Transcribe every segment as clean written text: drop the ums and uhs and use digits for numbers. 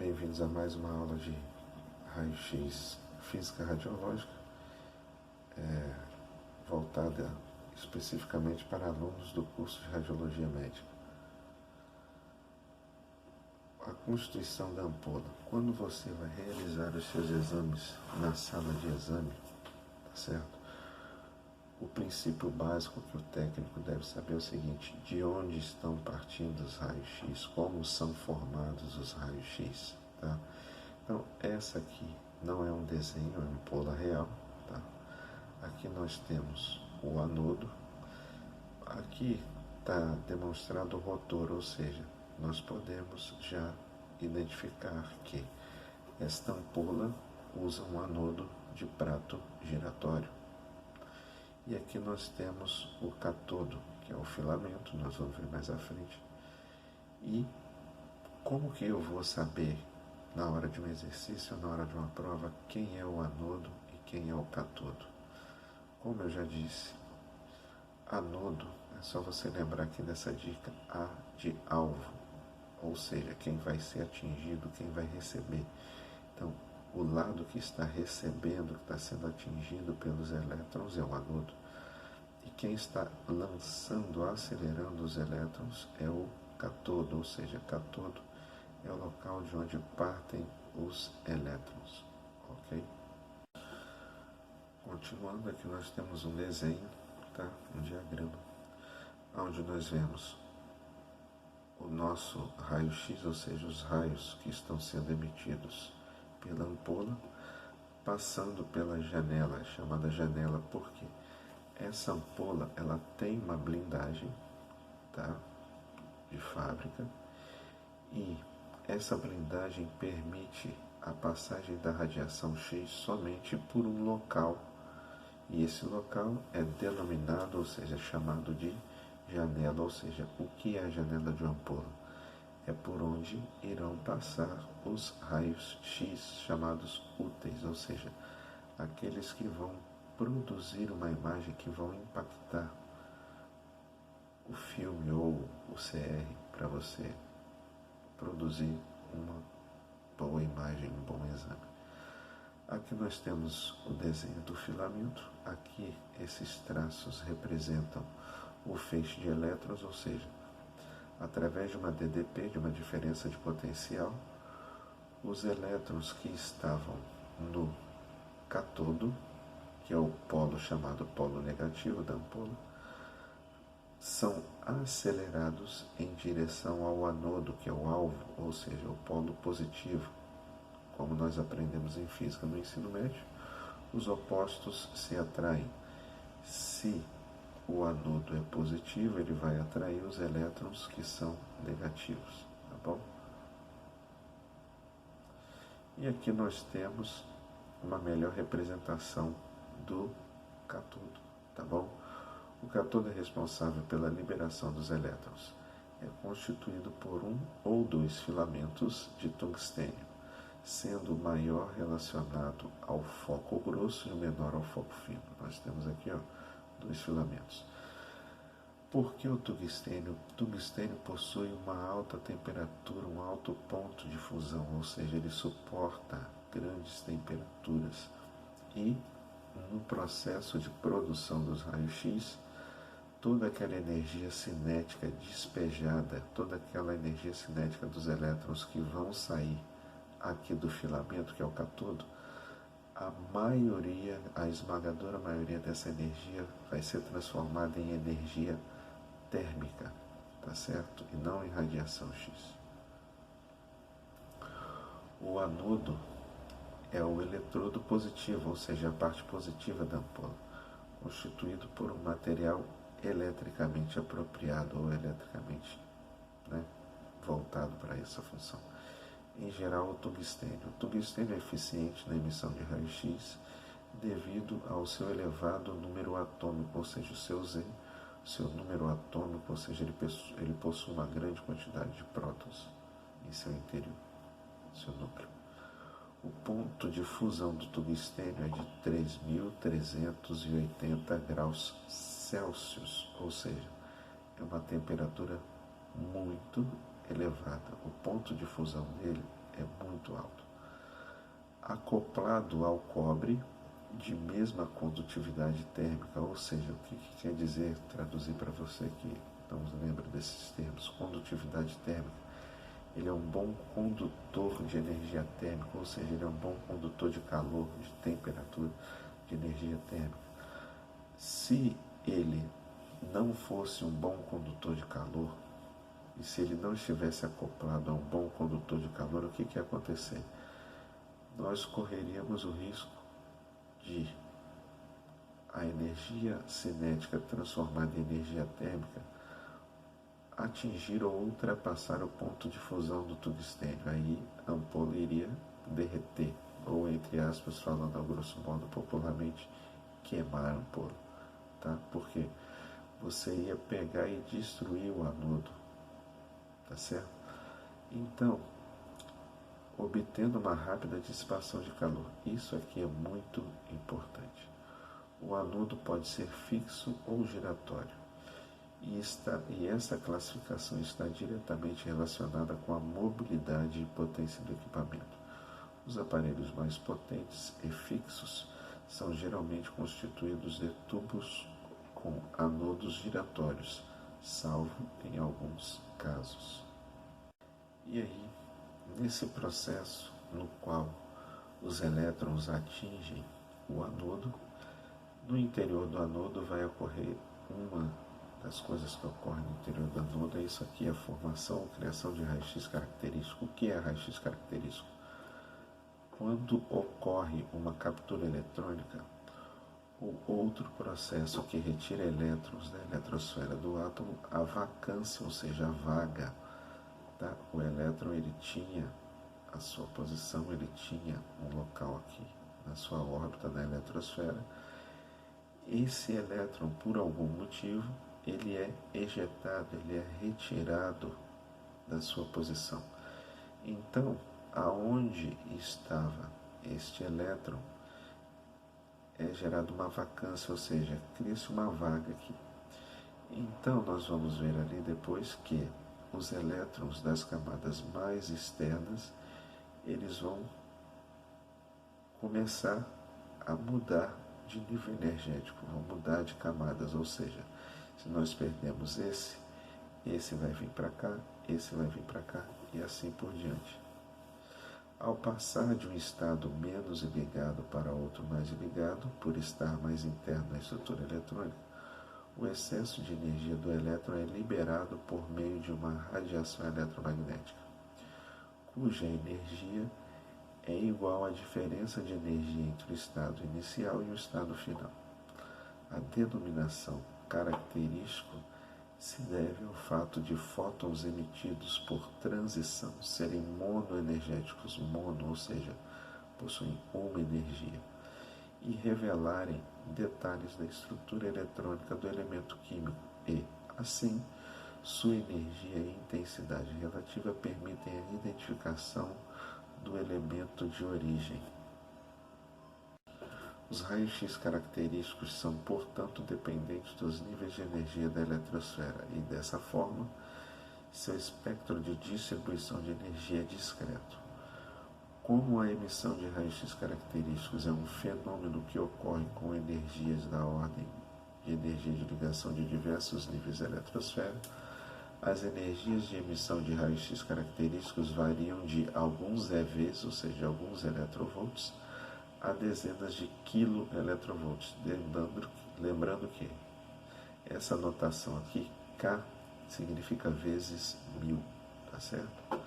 Bem-vindos a mais uma aula de raio-x física radiológica, voltada especificamente para alunos do curso de radiologia médica. A constituição da ampola. Quando você vai realizar os seus exames na sala de exame, tá certo? O princípio básico que o técnico deve saber é o seguinte: de onde estão partindo os raios-x, como são formados os raios-x, tá? Então, essa aqui não é um desenho, é uma ampola real, tá? Aqui nós temos o anodo, aqui está demonstrado o rotor, ou seja, nós podemos já identificar que esta ampola usa um anodo de prato giratório. E aqui nós temos o catodo, que é o filamento, nós vamos ver mais à frente. E como que eu vou saber, na hora de um exercício, na hora de uma prova, quem é o anodo e quem é o catodo? Como eu já disse, anodo, é só você lembrar aqui dessa dica, A de alvo, ou seja, quem vai ser atingido, quem vai receber. Então, o lado que está recebendo, que está sendo atingido pelos elétrons é o anodo. E quem está lançando, acelerando os elétrons é o catodo, ou seja, catodo é o local de onde partem os elétrons, ok? Continuando, aqui nós temos um desenho, tá? Um diagrama, onde nós vemos o nosso raio-x, ou seja, os raios que estão sendo emitidos pela ampola, passando pela janela, chamada janela porque essa ampola ela tem uma blindagem, tá? De fábrica, e essa blindagem permite a passagem da radiação X somente por um local, e esse local é denominado, ou seja, chamado de janela, ou seja, o que é a janela de uma ampola? É por onde irão passar os raios X chamados úteis, ou seja, aqueles que vão produzir uma imagem que vão impactar o filme ou o CR para você produzir uma boa imagem, um bom exame. Aqui nós temos o desenho do filamento. Aqui esses traços representam o feixe de elétrons, ou seja, através de uma DDP, de uma diferença de potencial, os elétrons que estavam no catodo, que é o polo chamado polo negativo da ampola, são acelerados em direção ao anodo, que é o alvo, ou seja, o polo positivo. Como nós aprendemos em física no ensino médio, os opostos se atraem. Se o anodo é positivo, ele vai atrair os elétrons que são negativos, tá bom? E aqui nós temos uma melhor representação do catodo, tá bom? O catodo é responsável pela liberação dos elétrons. É constituído por um ou dois filamentos de tungstênio, sendo o maior relacionado ao foco grosso e o menor ao foco fino. Nós temos aqui, dois filamentos. Por que o tungstênio? O tungstênio possui uma alta temperatura, um alto ponto de fusão, ou seja, ele suporta grandes temperaturas. E no processo de produção dos raios-x, toda aquela energia cinética despejada, toda aquela energia cinética dos elétrons que vão sair aqui do filamento, que é o catodo, a maioria, a esmagadora maioria dessa energia vai ser transformada em energia térmica, tá certo? E não em radiação X. O anodo é o eletrodo positivo, ou seja, a parte positiva da ampola, constituído por um material eletricamente apropriado ou eletricamente, voltado para essa função. Em geral, o tungstênio. O tungstênio é eficiente na emissão de raio-x devido ao seu elevado número atômico, ou seja, o seu Z, seu número atômico, ou seja, ele possui uma grande quantidade de prótons em seu interior, seu núcleo. O ponto de fusão do tungstênio é de 3.380 graus Celsius, ou seja, é uma temperatura muito elevada. O ponto de fusão dele é muito alto. Acoplado ao cobre, de mesma condutividade térmica, ou seja, o que quer dizer, traduzir para você que não lembra desses termos, condutividade térmica, ele é um bom condutor de energia térmica, ou seja, ele é um bom condutor de calor, de temperatura, de energia térmica. Se ele não fosse um bom condutor de calor, e se ele não estivesse acoplado a um bom condutor de calor, o que ia acontecer? Nós correríamos o risco de a energia cinética transformada em energia térmica atingir ou ultrapassar o ponto de fusão do tungstênio. Aí a ampola iria derreter, ou entre aspas, falando a grosso modo popularmente, queimar a ampola, tá? Porque você ia pegar e destruir o anodo, tá certo? Então, obtendo uma rápida dissipação de calor. Isso aqui é muito importante. O anodo pode ser fixo ou giratório. E essa classificação está diretamente relacionada com a mobilidade e potência do equipamento. Os aparelhos mais potentes e fixos são geralmente constituídos de tubos com anodos giratórios, salvo em alguns casos. E aí, nesse processo no qual os elétrons atingem o anodo, no interior do anodo vai ocorrer uma das coisas que ocorrem no interior do anodo, é isso aqui, a formação ou criação de raio-x característico. O que é raio-x característico? Quando ocorre uma captura eletrônica, o outro processo que retira elétrons da eletrosfera do átomo, a vacância, ou seja, a vaga, tá? O elétron, ele tinha a sua posição, ele tinha um local aqui na sua órbita da eletrosfera. Esse elétron, por algum motivo, ele é ejetado, ele é retirado da sua posição. Então, aonde estava este elétron, é gerada uma vacância, ou seja, cria-se uma vaga aqui. Então, nós vamos ver ali depois que os elétrons das camadas mais externas, eles vão começar a mudar de nível energético, vão mudar de camadas, ou seja, se nós perdemos esse vai vir para cá, esse vai vir para cá e assim por diante. Ao passar de um estado menos ligado para outro mais ligado, por estar mais interno na estrutura eletrônica, o excesso de energia do elétron é liberado por meio de uma radiação eletromagnética, cuja energia é igual à diferença de energia entre o estado inicial e o estado final. A denominação característico se deve ao fato de fótons emitidos por transição serem monoenergéticos, ou seja, possuem uma energia, e revelarem detalhes da estrutura eletrônica do elemento químico e, assim, sua energia e intensidade relativa permitem a identificação do elemento de origem. Os raios-x característicos são, portanto, dependentes dos níveis de energia da eletrosfera e, dessa forma, seu espectro de distribuição de energia é discreto. Como a emissão de raios-x característicos é um fenômeno que ocorre com energias da ordem de energia de ligação de diversos níveis da eletrosfera, as energias de emissão de raios-x característicos variam de alguns EVs, ou seja, alguns eletrovolts, a dezenas de quiloeletrovolts. Lembrando que essa notação aqui, K, significa vezes 1000, tá certo?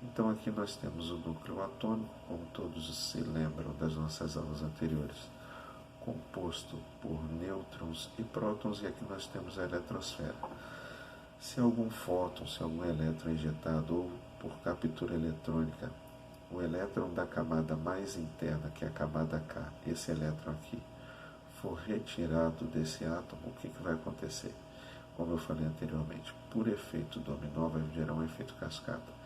Então aqui nós temos o núcleo atômico, como todos se lembram das nossas aulas anteriores, composto por nêutrons e prótons, e aqui nós temos a eletrosfera. Se algum fóton, se algum elétron injetado ou por captura eletrônica, o elétron da camada mais interna, que é a camada K, esse elétron aqui, for retirado desse átomo, o que vai acontecer? Como eu falei anteriormente, por efeito dominó vai gerar um efeito cascata.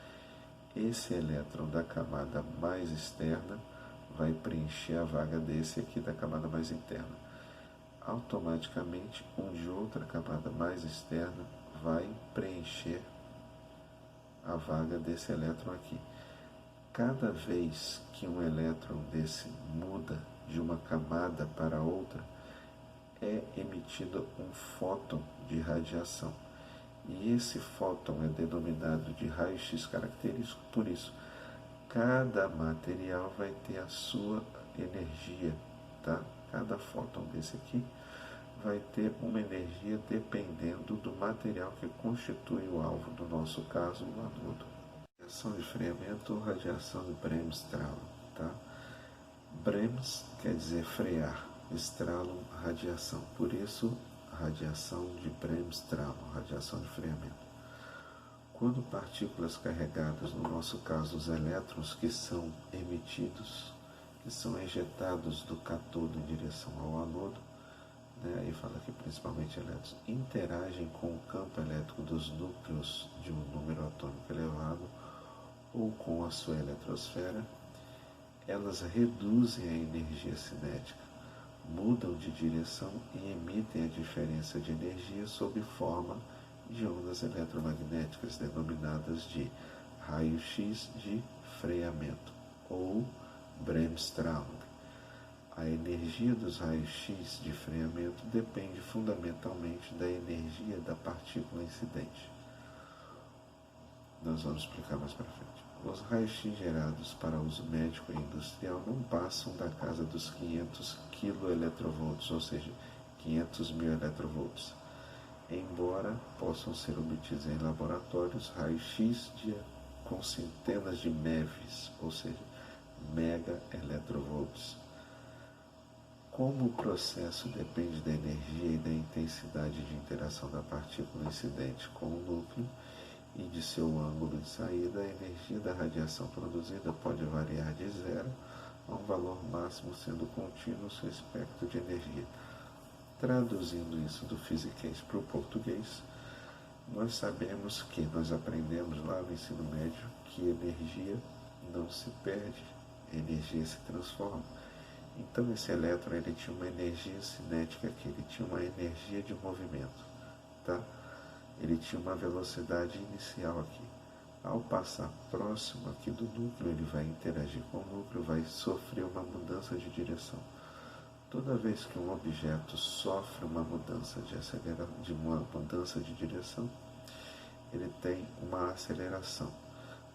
Esse elétron da camada mais externa vai preencher a vaga desse aqui da camada mais interna. Automaticamente, um de outra camada mais externa vai preencher a vaga desse elétron aqui. Cada vez que um elétron desse muda de uma camada para outra, é emitido um fóton de radiação. E esse fóton é denominado de raio-x característico. Por isso, cada material vai ter a sua energia, tá? Cada fóton desse aqui vai ter uma energia dependendo do material que constitui o alvo, no nosso caso, o anodo. Radiação de freamento ou radiação de Bremsstrahlung, tá? Brems quer dizer frear, Strahlung, radiação. Por isso, radiação de Bremsstrahlung, radiação de freamento. Quando partículas carregadas, no nosso caso os elétrons que são emitidos, que são ejetados do cátodo em direção ao anodo, aí fala que principalmente elétrons, interagem com o campo elétrico dos núcleos de um número atômico elevado ou com a sua eletrosfera, elas reduzem a energia cinética, mudam de direção e emitem a diferença de energia sob forma de ondas eletromagnéticas denominadas de raio-x de freamento ou Bremsstrahlung. A energia dos raios-x de freamento depende fundamentalmente da energia da partícula incidente. Nós vamos explicar mais para frente. Os raios-x gerados para uso médico e industrial não passam da casa dos 500 kV, ou seja, 500 mil eletronvolts, embora possam ser obtidos em laboratórios raios-x com centenas de MeVs, ou seja, mega eletronvolts. Como o processo depende da energia e da intensidade de interação da partícula incidente com o núcleo e de seu ângulo de saída, a energia da radiação produzida pode variar de zero a um valor máximo, sendo contínuo seu espectro de energia. Traduzindo isso do fisiquês para o português, nós sabemos que nós aprendemos lá no ensino médio que energia não se perde, energia se transforma. Então esse elétron ele tinha uma energia cinética aqui, ele tinha uma energia de movimento, tá? Ele tinha uma velocidade inicial aqui. Ao passar próximo aqui do núcleo, ele vai interagir com o núcleo, vai sofrer uma mudança de direção. Toda vez que um objeto sofre uma mudança de direção, ele tem uma aceleração.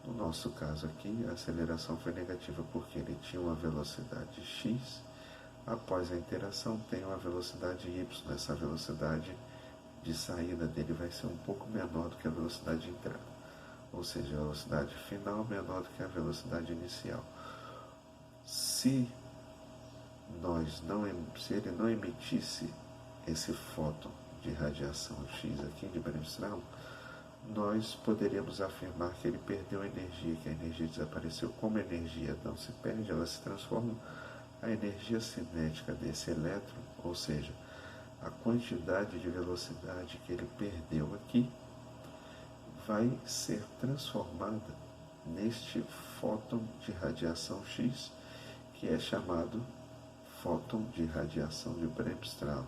No nosso caso aqui, a aceleração foi negativa porque ele tinha uma velocidade x, após a interação tem uma velocidade y. Essa velocidade de saída dele vai ser um pouco menor do que a velocidade de entrada, ou seja, a velocidade final menor do que a velocidade inicial. Se ele não emitisse esse fóton de radiação X aqui de Bremsstrahlung, nós poderíamos afirmar que ele perdeu energia, que a energia desapareceu. Como a energia não se perde, ela se transforma. A energia cinética desse elétron, ou seja, a quantidade de velocidade que ele perdeu aqui, vai ser transformada neste fóton de radiação X, que é chamado fóton de radiação de Bremsstrahlung.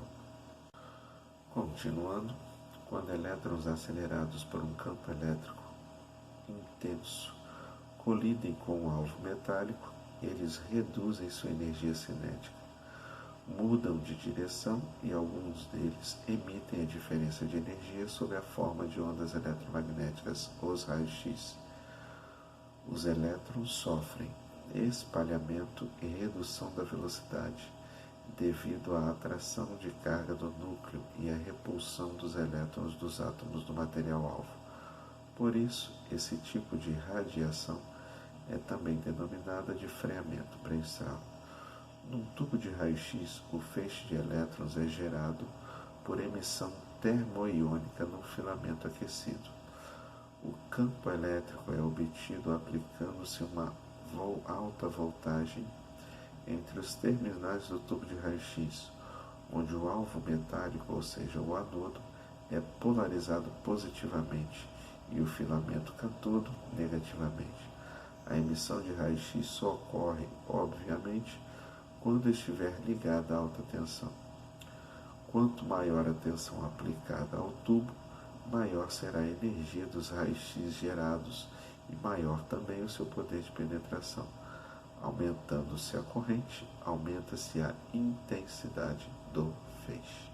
Continuando, quando elétrons acelerados por um campo elétrico intenso colidem com um alvo metálico, eles reduzem sua energia cinética, mudam de direção e alguns deles emitem a diferença de energia sob a forma de ondas eletromagnéticas, os raios-x. Os elétrons sofrem espalhamento e redução da velocidade devido à atração de carga do núcleo e à repulsão dos elétrons dos átomos do material-alvo. Por isso, esse tipo de radiação é também denominada de freamento Bremsstrahlung. Num tubo de raio-x, o feixe de elétrons é gerado por emissão termoiônica num filamento aquecido. O campo elétrico é obtido aplicando-se uma alta voltagem entre os terminais do tubo de raio-x, onde o alvo metálico, ou seja, o anodo, é polarizado positivamente e o filamento catodo negativamente. A emissão de raio-x só ocorre, obviamente, quando estiver ligada a alta tensão. Quanto maior a tensão aplicada ao tubo, maior será a energia dos raios-x gerados e maior também o seu poder de penetração. Aumentando-se a corrente, aumenta-se a intensidade do feixe.